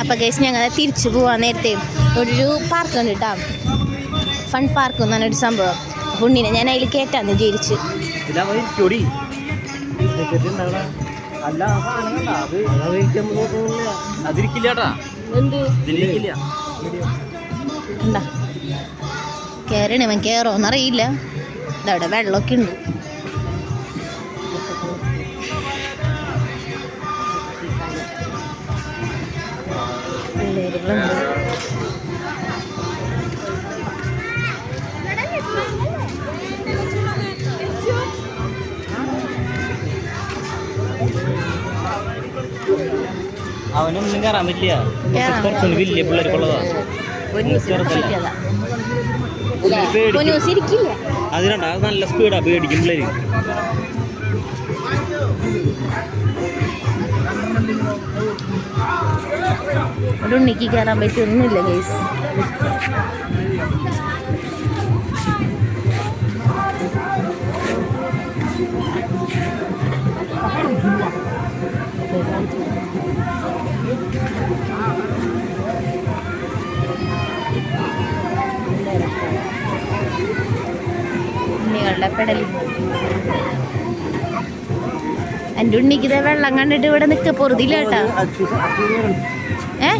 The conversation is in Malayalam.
അപ്പോൾ ഗൈസ് ഞങ്ങൾ തിരിച്ചു പോകാൻ നേരത്തെ ഒരു പാർക്ക് ഉണ്ട് കേട്ടോ, ഫൺ പാർക്ക് എന്ന് പറഞ്ഞൊരു സംഭവം. അപ്പോൾ ഉണ്ണിനെ ഞാൻ അതിൽ കയറ്റാന്ന് വിചാരിച്ച്. കയറണ ഇവൻ കയറോന്നറിയില്ല. ഇതവിടെ വെള്ളമൊക്കെ ഉണ്ട്. പിള്ളേരുകളുണ്ട്. അവനൊന്നും കയറാൻ പറ്റില്ല, കുറച്ചുകൂടി വലിയ പിള്ളേർക്കുള്ളതാ. അതിനാ അത് നല്ല സ്പീഡാ, പേടിക്കും പിള്ളേര്. ഉണ്ണിക്ക് കയറാൻ പറ്റിയൊന്നുമില്ല ഗൈസ്. ഉണ്ണികളുടെ പെടലി. എൻ്റെ ഉണ്ണിക്ക് ഇതേ വെള്ളം കണ്ടിട്ട് ഇവിടെ നിൽക്ക പൊറുതില്ല കേട്ടാ. ഞാൻ